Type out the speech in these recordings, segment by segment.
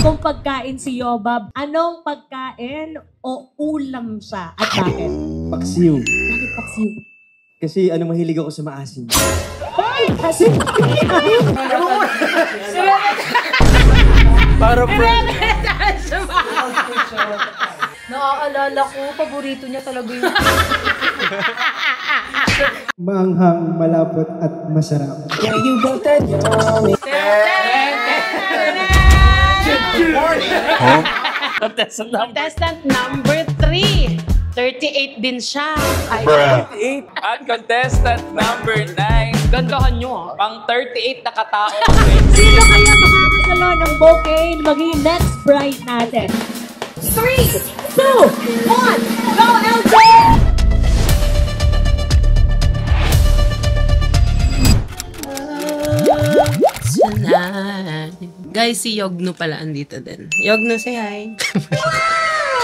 kung pagkain si Yobab, anong pagkain o ulam siya at bakit? Paksiw. Bakit paksiw? Kasi mahilig ako sa maasim. Kasi... Para friend. Naaalala ko, paborito niya talaga yung... Maanghang, malapot at masarap. Yeah, you got that yummy. Contestant number 3. 38 din siya. Ay, 38. At contestant number 9. gandahan nyo Pang 38 na katao. Sino kaya makakasalo ng bouquet na maging next bride natin? 3, 2, 1, go LJ! Guys, si Yogno pala andito din. Yogno, say hi.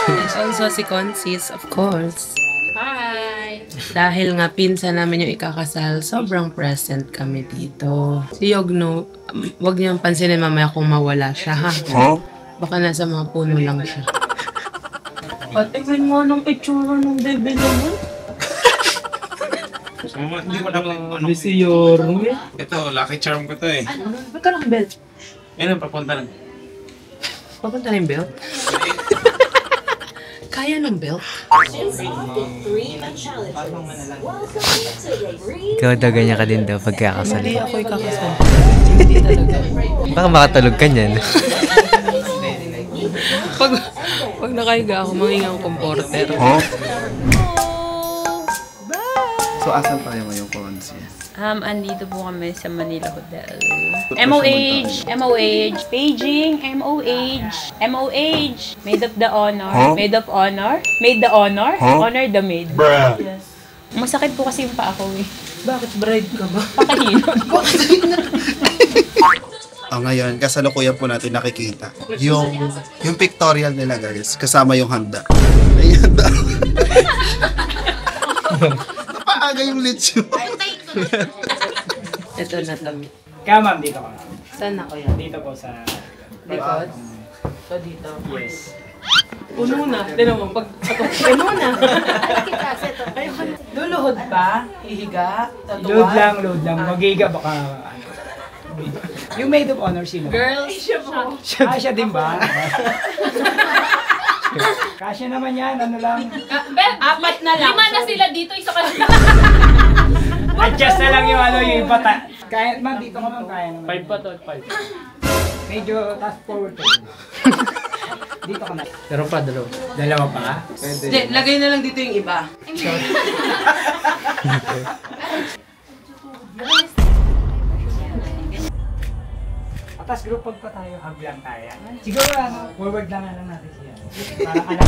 And also si Consis, of course. Hi! Dahil nga pinsan namin yung ikakasal, sobrang present kami dito. Si Yogno, wag niyong pansinin mamaya kung mawala siya, ha? Baka nasa mga puno lang siya. Patingin mo nung itsura ng bebe naman. Hindi ko naman ano. Ito, lucky charm ko to eh. Ba't ka lang belt? Ayun, papunta lang. Papunta na yung belt? Kaya ng belt? Ikaw daw ganyan ka din daw pagkakasal. Hindi ako ikakasal. Hindi talaga. Baka makatulog ka niyan. Pag nakahiga ako, mangingang komporter. So, asan tayo ngayon, Consis? Andito po kami sa Manila Hotel. MOH! MOH! Paging! MOH! MOH! Maid of the honor. Maid of honor. Maid the honor. Honor the maid. Yes. Masakit po kasi yung paa ko eh. Bakit bride ka ba? Pakahilot. Ngayon, kasalukuyan po natin nakikita yung pictorial nila, guys, kasama yung handa. Ay, handa. Napaaga yung lechon. Ito na lang. Kaya ma'am, dito ka. Saan ako yan? Dito po sa... Likod? So dito? Yes. Puno na. Tinan mo, pag ako, puno na. Luluhod pa? Hihiga? Tatuwa? Load lang. Magiga baka... Yung maid of honor sino? Girls, Siya din ba? Kasya naman yan, ano lang. apat na lang. 5 na sila dito, isa ka lang. Adjust na lang yung yung iba. Kaya, ma'am, dito ka ma'am, kaya naman. 5 pa to, 5. Medyo task forward to. Dito ka na. Pero pa, dalawa. Dalawa pa? Hindi, lagay na lang dito yung iba. Tapos group hug pa tayo, hug lang tayo. Siguro forward lang natin siya. Parang alam.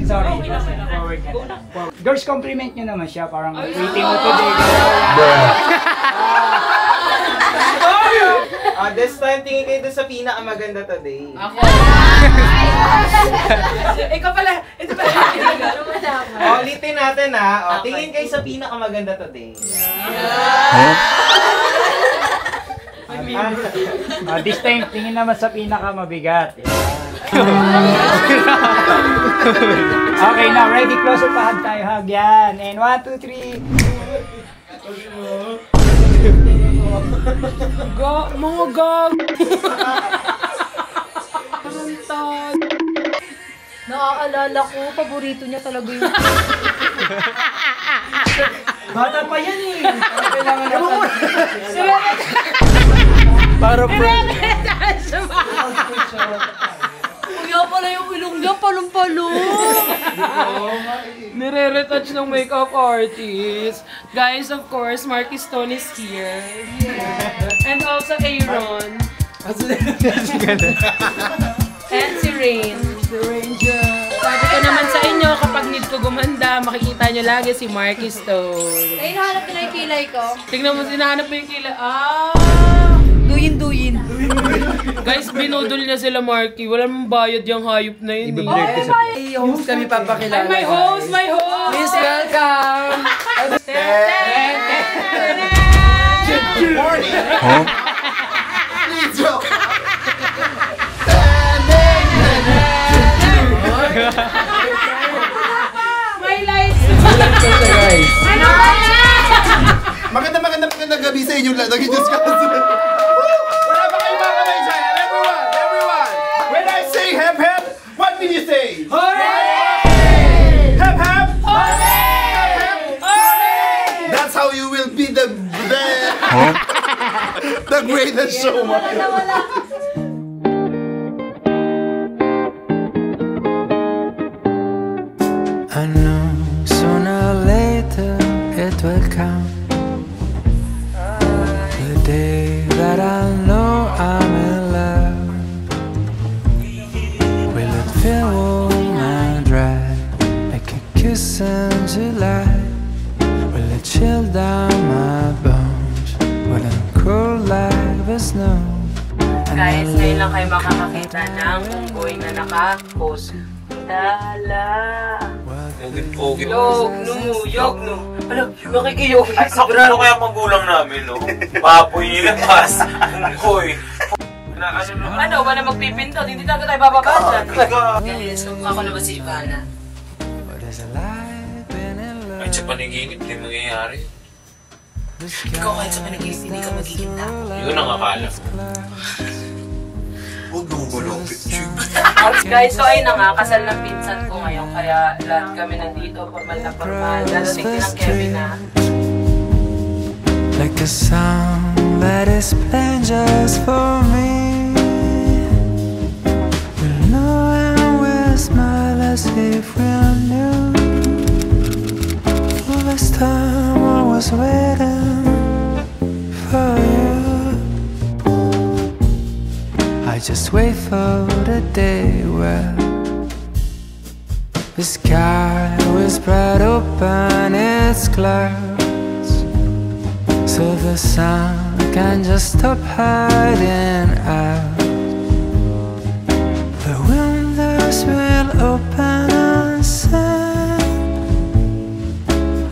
Sorry, forward na lang. Girls, compliment nyo naman siya, parang pretty mo today. This time, tingin kayo doon sa pinakamaganda today. Ako. Ikaw pala. Ito pala. Ulitin natin tingin kayo sa pinakamaganda today. This time, tingin naman sa pinakamabigat. Okay, now ready, closer pa hug tayo, hug yan. And 1, 2, 3. Mga gag. Tarantad. Naaalala ko, paborito niya talaga yung... Bata pa yan eh. Kailangan natin. Para friend. Kuya pala yung ilong niya, palong-palong. Nire-retouch ng makeup artist. Guys, of course, Marky Stone is here. And also Aaron. And si Rain. Sabi ko naman sa inyo, kapag need ko gumanda, makikita nyo lagi si Marky Stone. Ay, nahanap ko na yung kilay ko. Tignan mo, sinahanap mo yung kilay. Duyin. Guys, binudol niya sila, Marky. Wala mong bayad yung hayop na yun. Ay, host kami papakilala. My host! Please welcome! Good morning! Please welcome! Magandang gabi sa inyo lahat. Nag-discuss. Wala ba kayo mga kamay dyan? Everyone! When I say hep hep, what do you say? Hooray! Hep hep! Hooray! Hooray! That's how you will be the greatest showman. I know sooner or later it will come, the day that I know I'm in love. Will it feel warm and dry like a kiss in July? Will it chill down my bones? Will it cool like the snow? Guys, ngayon lang kayo makakakita ng unggoy na naka-post. Dala. Pogi. Yogno. Ano, nakikiyog. Ay, ano kaya magulang namin, no? Baboy nilabas. Unggoy. Ano, ba na magpipinto? Hindi tayo bababa dyan. Guys, ako na ba si Ivana? Kahit sa panaginip, hindi mangyayari. Ikaw kahit sa panaginip, hindi ka magiging tao. Yun ang akala ko. Huwag mong bulong. Guys, so ayun na nga, kasal ng pinsan ko ngayon. Kaya lahat kami nandito, formal na formal. Dadating din ang Kevin na. Like a song that is playing just for me. We'll know and we'll smile as if we're new. All this time I was waiting for you. I just wait for the day where the sky will spread open its clouds, so the sun can just stop hiding out. The windows will open and sing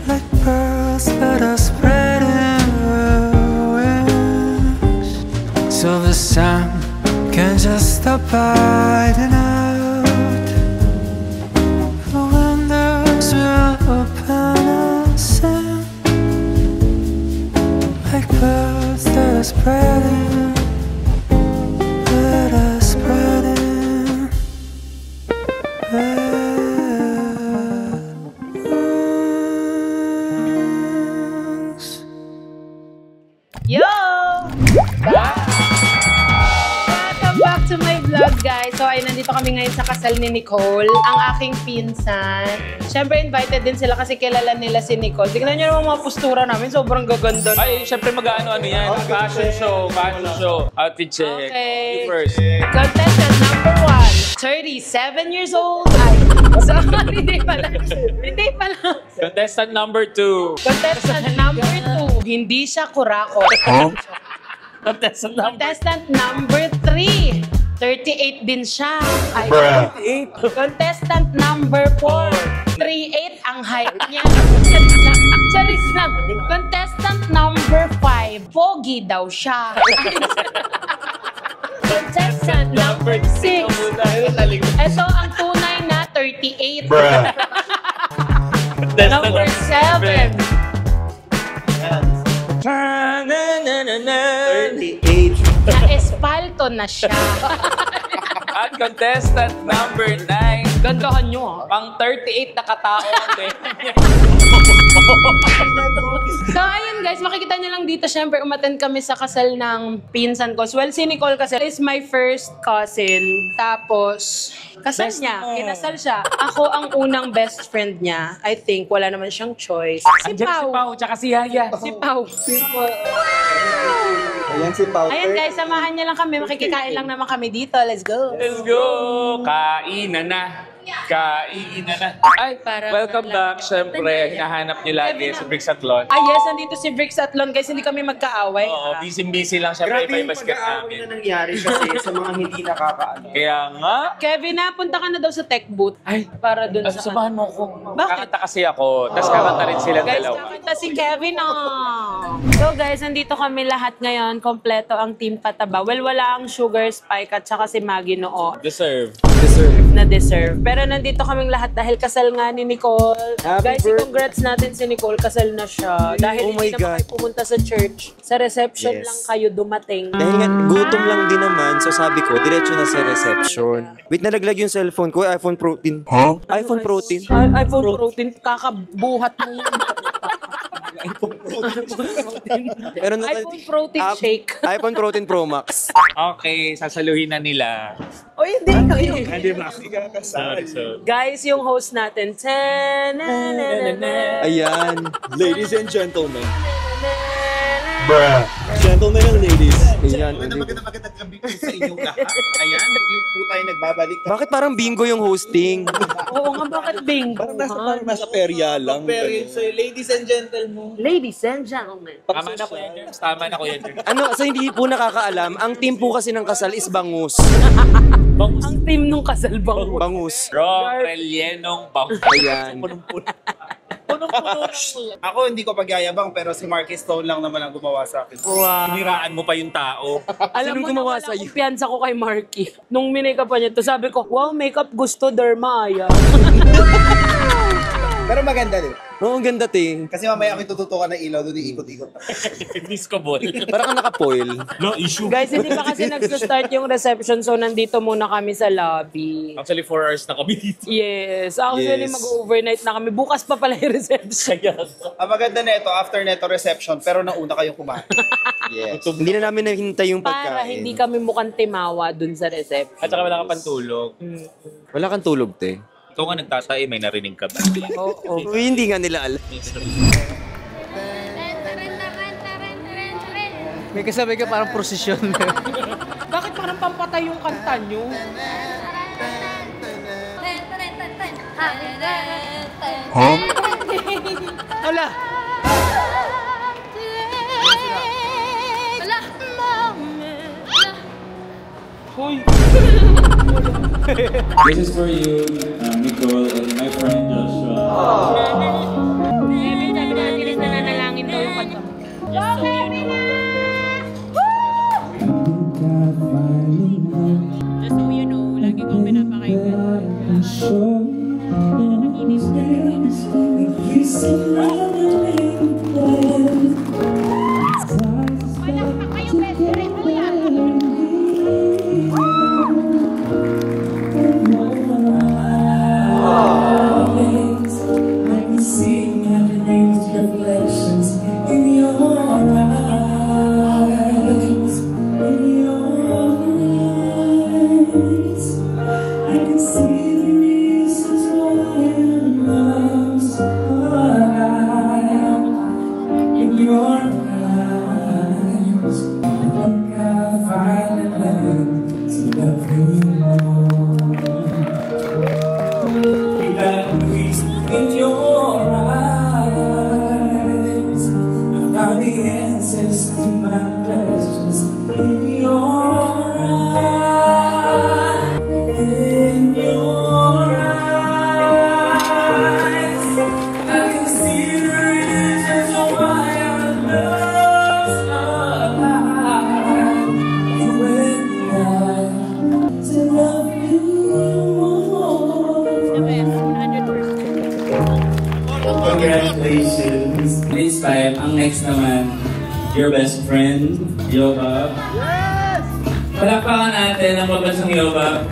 like birds that are spreading their wings, so the sun can just stop hiding out. The windows will open and sing like birds that are spreading, that are spreading their wings. Yo! Back to my vlog, guys. So, ay nandito kami ngayon sa kasal ni Nicole, ang aking pinsan. Siyempre, invited din sila kasi kilala nila si Nicole. Tignan nyo naman mga postura namin. Sobrang gaganda. Ay, syempre mag-ano yan. Fashion show. Outfit check. Okay. You first. Contestant number 1, 37 years old. Ay, so, hindi pala. Hindi pala. Contestant number 2. Contestant number 2, hindi siya kurako. Contestant number 3, 38 din siya. Ay, 38. Contestant number 4, 38 ang height niya. Charis lang. Contestant number 5, pogi daw siya. Contestant number 6, ito ang tunay na 38. Number 7, 38. na-espalto na siya. At contestant number 9. Gandahan nyo, Pang 38 na katao. So, ayun guys, makikita nyo lang dito, syempre, umattend kami sa kasal ng pinsan ko. Well, si Nicole kasi is my first cousin. Tapos, kasal niya, kinasal siya. Ako ang unang best friend niya. I think, wala naman siyang choice. Si Pao. Si Pao, tsaka si Yaya. Si Pao. Ayan si Pao. Ayun guys, samahan niya lang kami. Makikikain lang naman kami dito. Let's go. Let's go! Kainan na. Kainan na. Ay, Para welcome back. Siyempre, hinahanap niyo lagi si Bricks Athlon. Ah yes, nandito si Bricks Athlon guys. Hindi kami magkaaway. Oo, busy-busy lang siya. Grabe yung Iba-basket pag-aaway namin. na nangyari kasi sa mga hindi nakakaano. Kaya nga. Kevin, punta ka na daw sa tech booth. Ay, para dun sa... samahan mo ako. Bakit? Kakanta kasi ako. Tapos kakanta rin silang Guys, dalawa. kakanta si Kevin, So guys, nandito kami lahat ngayon. Kompleto ang team Pataba. Well, wala ang Sugar Spike at saka si Maggie Noo. Deserve. na deserve. Pero nandito kaming lahat dahil kasal nga ni Nicole. Guys, congrats natin si Nicole, kasal na siya. Dahil hindi naman kayo pumunta sa church. Sa reception lang kayo dumating. Dahil nga, gutom lang din naman. So sabi ko, diretso na sa reception. Wait, nalaglag yung cellphone ko. iPhone Protein. iPhone Protein. iPhone Protein. Kakabuhat mo yun. iPhone Protein shake. iPhone Protein Pro Max. Okay, sasaluhin na nila. O hindi kayo. Hindi ba? Sorry. Guys, yung host natin. Ayan. Ladies and gentlemen. Bruh. Gentlemen and ladies. Ayan. Magandang gabi po sa inyong lahat. Ayan, hindi po tayo nagbabalik. Bakit parang bingo yung hosting? Oo nga, bakit bingo? Parang nasa perya lang. Ladies and gentlemen. Ladies and gentlemen. Tama na Kuya Jerms. Tama na Kuya Jerms. Ano, sa hindi po nakakaalam, ang team po kasi ng kasal is bangus. Ang team nung kasal bangus. Bangus. Wrong, relyenong bangus. Ayan. Ako hindi ko pagyayabang pero si Marky Stone lang naman ang gumawa sa akin. Wow. Siniraan mo pa yung tao. Alam mo, gumawa sa kumpiyansa ko kay Marky. Nung minikap pa niya to, sabi ko, wow, makeup gusto, Dermaya. Pero maganda din. Oo, ang ganda, te. Kasi mamaya ako tututukan ng ilaw doon iikot-ikot. Disco ball. Parang ka naka-foil. No issue. Guys, hindi pa kasi nagsa-start yung reception, so nandito muna kami sa lobby. Actually, 4 hours na kami dito. Yes. Actually, Yes. mag-overnight na kami. Bukas pa pala yung reception. Ang maganda nito, after neto reception, pero nauna kayong kumain. Yes. Hindi na namin nahintay yung pagkain. Para hindi kami mukhang timawa dun sa reception. At saka wala ka pantulog. Wala kang tulog, te. Ikaw nga nagtatay, may narinig ka ba? Oo. Uy, hindi nga nila alam. May kasabay ka parang prosesyon. Bakit parang pampatay yung kanta nyo? Huh? Ala! Hoy! This is for you, Nicole, and my friend Joshua. Sabi natin na nanalangin daw yung kanta mo. Just so you know. Just so you know, lagi kong pinapakailan. Congratulations. This time, ang next naman, your best friend, Yobab. Yes! Palakpakan natin ang mabansang Yobab.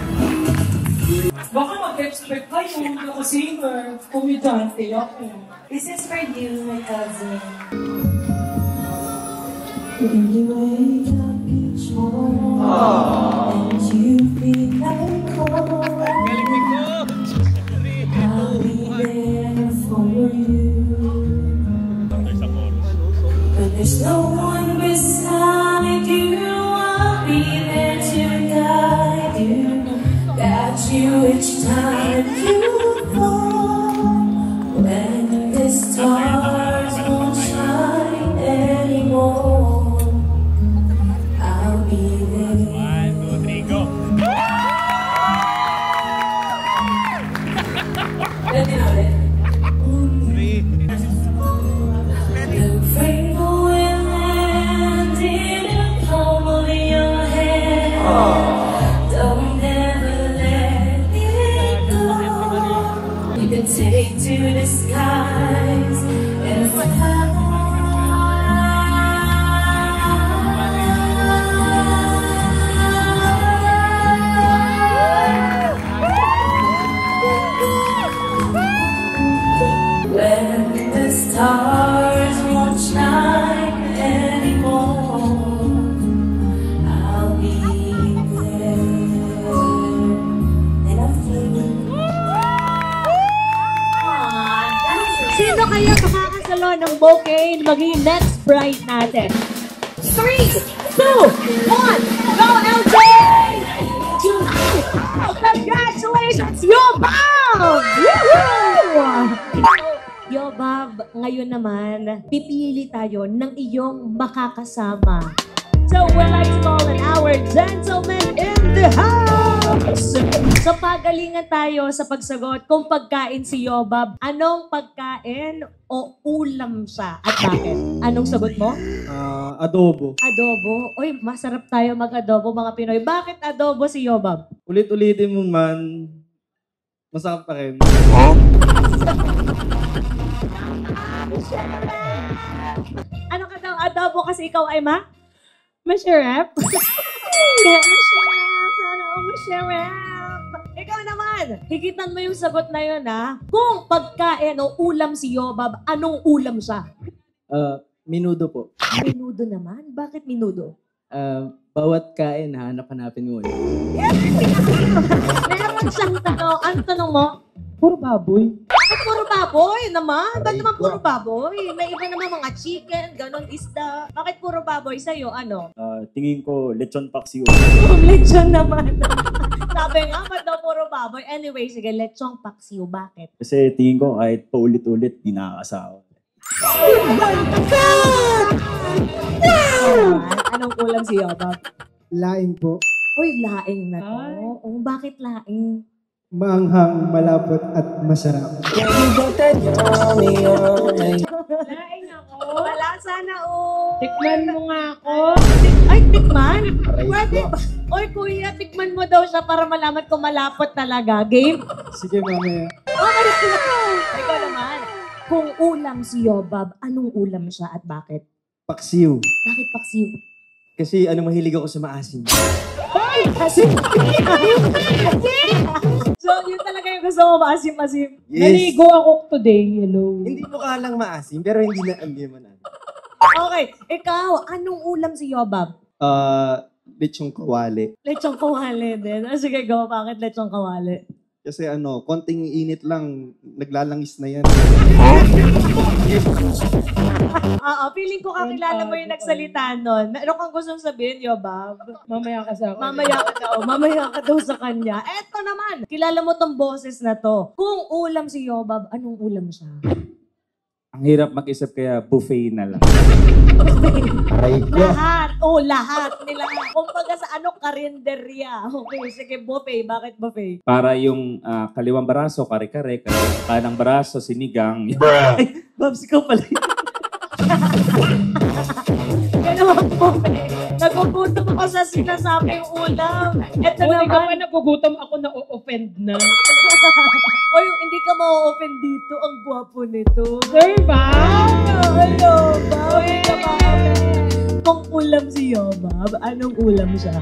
Baka mag-expect kayo ako singer, komedante ako. This is for you, my cousin. When you wake up each morning and you feel like home, I'll be there for you. When there's no one beside you, I'll be there to guide you each time you fall. When the stars won't shine anymore, I'll be there. 1, 2, 3, go! me to the skies and when the stars won't shine anymore, I'll be there. And I think Sino kaya makakasalo ng bouquet maging next bride natin? 3, 2, 1, go LJ! Congratulations, Yobab! Yobab, ngayon naman, pipili tayo ng iyong makakasama. So we'd like to call on our gentleman in the house! So pagalingan tayo sa pagsagot kung pagkain si Yobab, anong pagkain o ulam siya at bakit? Anong sagot mo? Adobo. Adobo? Uy, masarap tayo mag-adobo mga Pinoy. Bakit adobo si Yobab? Ulit-ulitin mo man, masarap pa rin. Ano ka daw adobo kasi ikaw ay Masarap? Masarap! Sana ako masarap! Ikaw naman, higitan mo yung sagot na yun ha. Kung pagkain o ulam si Yobab, anong ulam siya? Minudo po. Minudo naman? Bakit minudo? Bawat kain, hanap-hanapin mo. Meron siyang tanong. Ano tanong mo? Puro baboy. Bakit puro baboy naman? Ba't naman puro baboy? May iba naman mga chicken, ganon isda. Bakit puro baboy sa'yo? Ano? Tingin ko, lechon paksiw. Lechon naman. Sabi nga, ba't daw puro baboy? Anyway, sige, lechong paksiw. Bakit? Kasi tingin ko, kahit paulit-ulit, di nakakasawa. Anong ulam si Yobab? Laing po. Uy, laing na to. Oh, bakit laing? Maanghang, malapot at masarap. Laing ako? Wala sana oh. Tikman mo nga ako. Ay, tikman? Pwede ba? Oy, kuya, tikman mo daw siya para malaman kung malapot talaga. Game? Sige, mamaya. Ikaw naman. Kung ulam si Yobab, anong ulam siya at bakit? Paksiw. Bakit paksiw? Kasi mahilig ako sa maasim. Ay! Asim! So, yun talaga yung gusto mo, maasim-asim. Yes. Naligo ako today. Hello. Hindi mo kalang maasim, pero hindi mo na. Okay, ikaw, anong ulam si Yobab? Lechong kawali. Lechong kawali din. Sige, go. Bakit lechong kawali? Kasi konting init lang, naglalangis na yan. Feeling ko kakilala mo yung nagsalita nun. Meron kang gustong sabihin, Yobab? Mamaya ka sa akin. Mamaya ka daw sa kanya. Eto naman, kilala mo tong boses na to. Kung ulam si Yobab, anong ulam siya? Ang hirap mag-isip kaya buffet na lang. Lahat. Lahat. Nilahat. Kumbaga sa karinderya. Okay, sige, buffet. Bakit buffet? Para yung kaliwang baraso, kare-kare, kanang baraso, sinigang. Ay, Babs, ikaw pala. Ganun buffet. Nagugutom ako sa sinasabing ulam. Eto Hindi ka pa naman. nagugutom, ako na-offend na. Oy, hindi ka ma-open dito. Ang gwapo nito. Sir ba? Hello, Kung ulam si Yobab, anong ulam siya?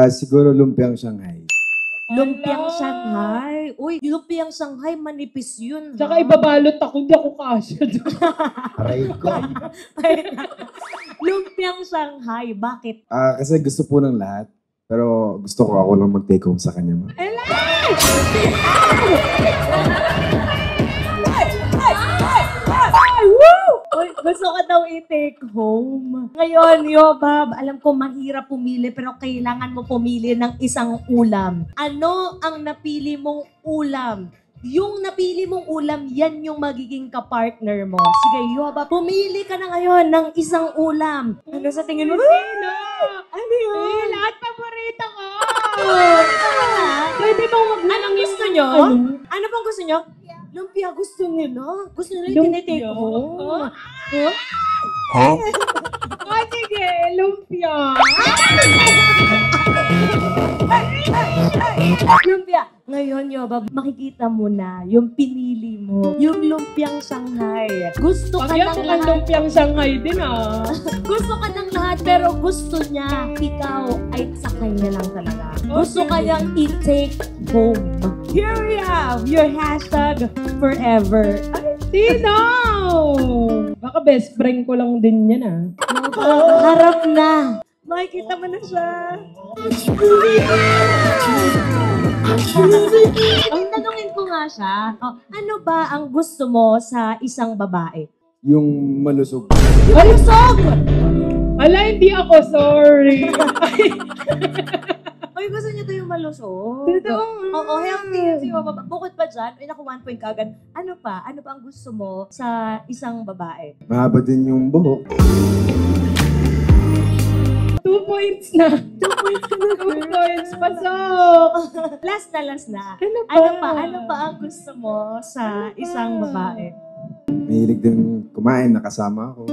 Siguro lumpiang Shanghai. Lumpiang Shanghai. Uy, lumpiang Shanghai, manipis yun. Tsaka ibabalot ako, hindi ako kasya doon. Aray ko. Lumpiang Shanghai, bakit? Kasi gusto po ng lahat. Pero gusto ko ako lang mag-take home sa kanya. Uy, gusto ka daw i-take home. Ngayon, Yobab, alam ko mahirap pumili pero kailangan mo pumili ng isang ulam. Ano ang napili mong ulam? Yung napili mong ulam, yan yung magiging kapartner mo. Sige, Yobab, pumili ka na ngayon ng isang ulam. Ano sa tingin mo? Ano yun? Lahat paborito ko! Pwede bang anong gusto nyo? Ano bang gusto nyo? Lumpia gusto nila. Gusto nila yung tinitake home. Sige, lumpia. Lumpia. Ngayon, Yoba, makikita mo na yung pinili mo. Yung lumpiang Shanghai. Gusto ka ng lahat. lumpiang Shanghai din Gusto ka ng lahat, pero gusto niya, ikaw ay sa kanya lang talaga. Gusto ka niyang i-take home. Here we have your hashtag forever. Ay, Sino? Baka best friend ko lang din yan harap na. Makikita mo na siya. Ang tanungin ko nga siya, ano ba ang gusto mo sa isang babae? Yung malusog. Malusog! Ala, hindi ako, sorry. Oy, gusto niya to yung malusog. Totoo. Oo, healthy. Bukod pa dyan, ay naku, 1 point ka agad. Ano pa? Ano pa ang gusto mo sa isang babae? Mahaba din yung buhok. 2 points na. 2 points ka na. 2 points, pasok. Last na. Ano Ano pa ang gusto mo sa isang babae? Mahilig din kumain, nakasama ako.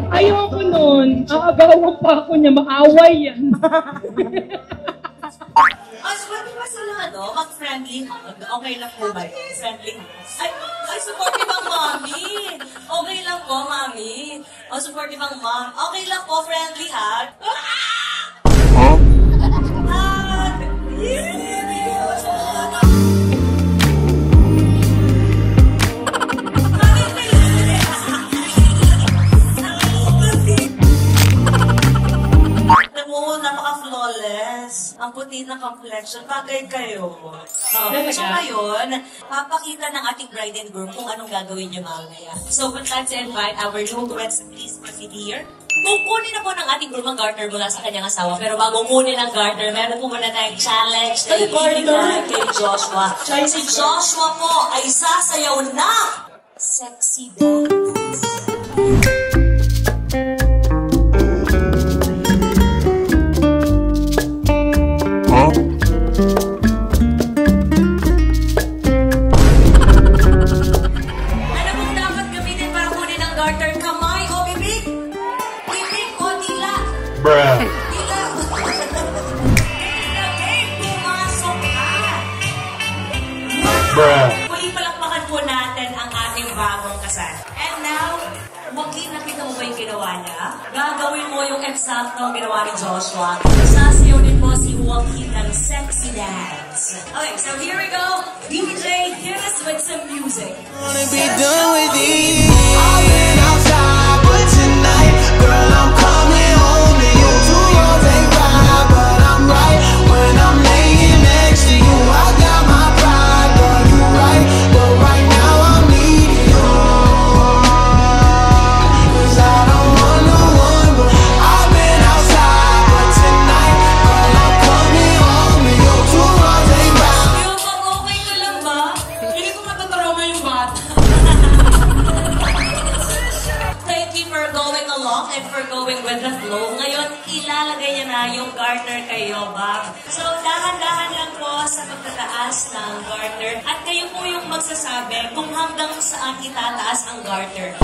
Ayoko nun. Aagawan pa ako niya. Maaway yan. Pwede ba sila, mag-friendly hug? Okay lang po ba yun? Friendly hug? Ay, supportive ang mami. Okay lang po, mami. Supportive ang mom. Okay lang po, friendly hug. Hug! Napaka-flawless. Ang puti na complexion. Bagay kayo. So ngayon, papakita ng ating bride and groom kung anong gagawin niyo mamaya. So, we'd like to invite our newlyweds to please proceed here. Kukunin na po ng ating groom ang garter mula sa kanyang asawa. Pero bago kunin ang garter, meron po muna tayong challenge na ibigay kay Joshua. Si Joshua po ay sasayaw na sexy dance. Bruh. Bruh. Muli palakpakan po natin ang ating bagong kasal. And now, Joaquin, nakita mo ba yung ginawa niya? Gagawin mo yung eksaktong ginawa ni Joshua. Sasayaw din po si Joaquin ng sexy dance. Okay, so here we go. DJ, hit us with some music. Wanna be done with it. I've been outside, but tonight, girl, I'm coming home to you. 2 wrongs ain't right, but I'm right when I'm laying next to you. I got my pride, but you right, but right now I'm needing you. 'Cause I don't want no one, but I've been outside, but tonight, girl, I'm coming home to you. 2 wrongs ain't right. Okay ka lang ba? Hindi ko matatarama yung bata. Thank you for going along and for going with the flow. Ngayon, ilalagay niya na yung garter kay Yoba. So, dahan-dahan lang po sa pagtataas ng garter. At kayo po yung magsasabi kung hanggang saan itataas ang garter.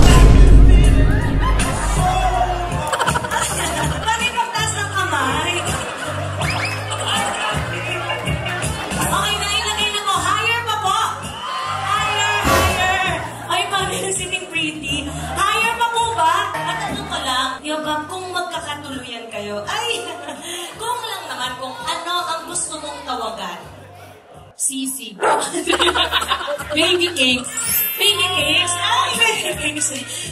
Bakit magtaas ng kamay? Okay, nailagay na ko. Higher pa po. Higher. Ay, mami, sitting pretty. Higher pa po ba? At ano ko lang, Yoba, kung magkakatuluyan kayo, ay, kung lang naman kung ano ang gusto mong tawagan. Sisi. Baby cakes. Baby cakes? Ay, baby cakes.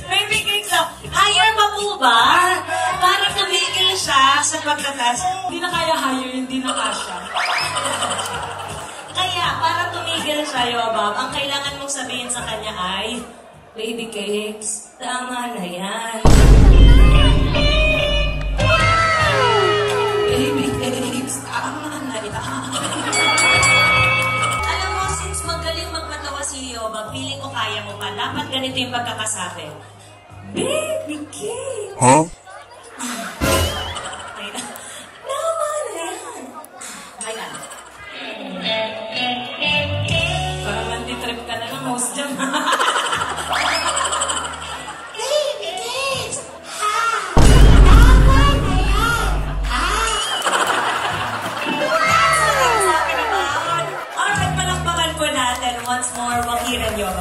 Baby cakes lang. Higher pa po ba? Para tumigil siya sa pagtatas. Hindi na kaya higher, hindi na kasha. Kaya, para tumigil siya, Yoba, ang kailangan mong sabihin sa kanya ay, baby cakes, tama na yan. Baby cakes, tama na yan. Alam mo, since magaling magpatawa si Yoba, feeling ko kaya mo pa. Dapat ganito yung pagkakasabi. Baby cakes! Huh? Tama na yan. Ayan. Parang mantitrip ka na ng host dyan. Baby cakes! Ha! Tama na yan! Ha! Katiran nyo.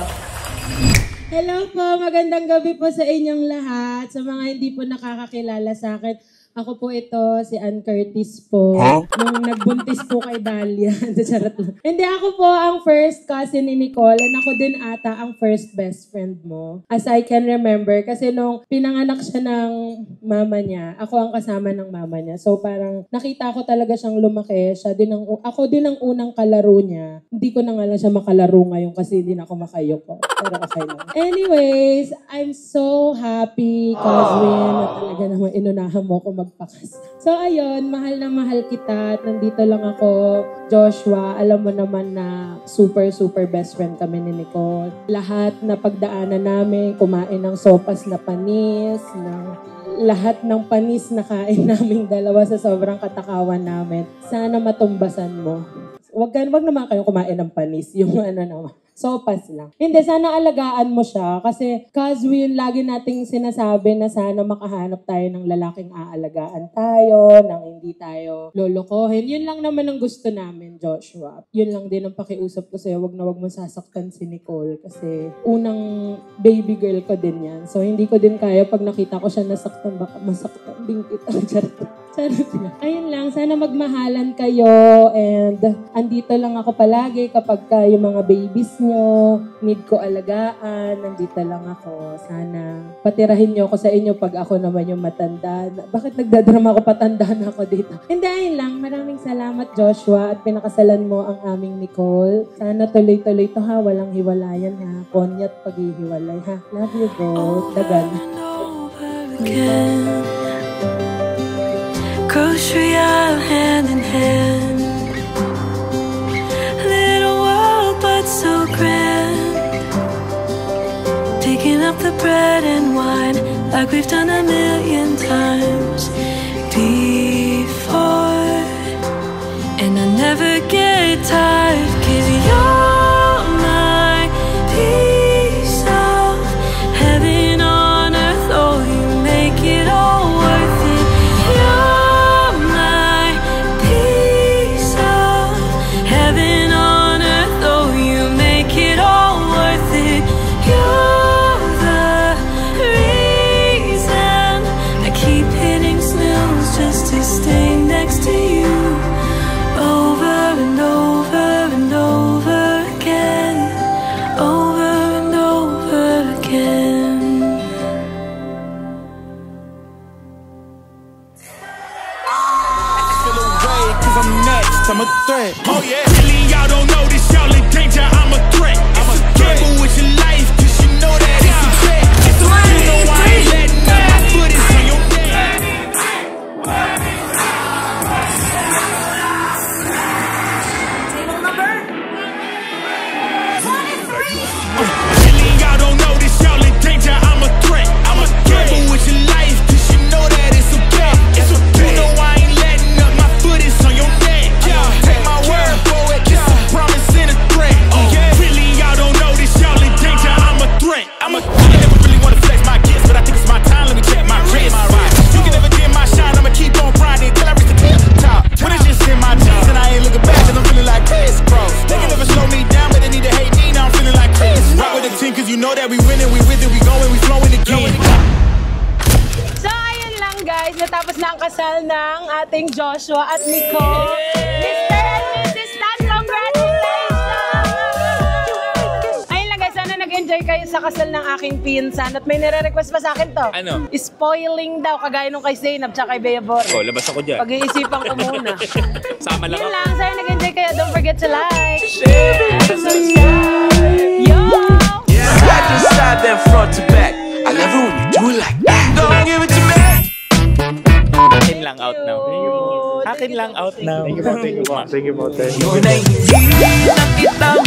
Hello po, magandang gabi po sa inyong lahat. Sa mga hindi po nakakakilala sa akin, ako po ito, si Ann Curtis po. Nung nagbuntis po kay Dahlia. Charot lang. Hindi, ako po ang first cousin ni Nicole and ako din ata ang first best friend mo. As I can remember. Kasi nung pinanganak siya ng mama niya, ako ang kasama ng mama niya. So parang nakita ko talaga siyang lumaki. Ako din ang unang kalaro niya. Hindi ko na nga lang siya makalaro ngayon kasi hindi na ako makayoko. Pero okay lang. Anyways, I'm so happy, Coswin, na talaga naman inunahan mo ako magpakas. So ayun, mahal na mahal kita at nandito lang ako, Joshua. Alam mo naman na super best friend kami ni Nicole. Lahat na pagdaanan namin, kumain ng sopas na panis, lahat ng panis na kain naming dalawa sa sobrang katakawan namin. Sana matumbasan mo. Wag naman kayo kumain ng panis, yung ano naman. Sopas lang. Hindi, sana alagaan mo siya kasi Coswin, lagi nating sinasabi na sana makahanap tayo ng lalaking aalagaan tayo, nang hindi tayo lolokohin. Yun lang naman ang gusto namin, Joshua. Yun lang din ang pakiusap ko sa'yo. Wag mo sasaktan si Nicole kasi unang baby girl ko din yan. So hindi ko din kaya pag nakita ko siya nasaktan, baka masaktan din kita. Ayun lang, sana magmahalan kayo and andito lang ako palagi kapag yung mga babies nyo, need ko alagaan, nandito lang ako. Sana patirahin nyo ako sa inyo pag ako naman yung matanda. Bakit nagdadrama ako patanda na ako dito? Hindi, ayun lang. Maraming salamat, Joshua, at pinakasalan mo ang aming Nicole. Sana tuloy-tuloy to ha, walang hiwalayan ha. Konyat paghihiwalay ha. Love you, bro. Dagan. Grocery aisle hand in hand, little world but so grand, picking up the bread and wine like we've done a million times before, and I never get tired, 'cause you're my piece of heaven on earth. Oh, you make it all worth it. I'm a threat. Oh yeah, really y'all don't know this, y'all in danger. I'm a threat. I'm a gamble with your life, 'cause you know that it's a bet. It's a bet. You know I ain't letting up, my foot is on your neck. Table number 23. Really y'all don't know this, y'all in danger. I'm a threat. I'm a gamble with your life, 'cause you know that it's a bet. It's a bet. You know I ain't letting up, my foot is on your neck. Take my word for it, it's a promise and a threat. Really, y'all don't know this, y'all in danger. I'm a threat. I never really wanna flex my gifts, but I think it's my time. Let me check my wrist. You can never dim my shine. I'ma keep on grinding till I reach the top. When it's just in my jeans and I ain't looking back, 'cause I'm feeling like Chris, bro. They can never slow me down, but they need to hate me. Now I'm feeling like Chris. Rock with the team, 'cause you know that we winning, we with it, we going, we flowing again. Guys, natapos na ang kasal ng ating Joshua at Nicole. Mr. and Mrs. Tan, congratulations! Ayun lang guys, sana nag-enjoy kayo sa kasal ng aking pinsan. At may nire-request pa sa akin to. Ano? Spoiling daw, kagaya nung kay Zainab tsaka kay Bea Bor. Oh, labas ako dyan. Pag-iisipan ko muna. Sama lang Yun ako. lang, sana nag-enjoy kayo. Don't forget to like, share, and subscribe. Yo! Side to side, then front to back. I love it when you do it like that. Don't give it to me. Akin lang out now. Akin lang out now. Thank you po. Thank you po. Thank you po. Yun ay hindi na kita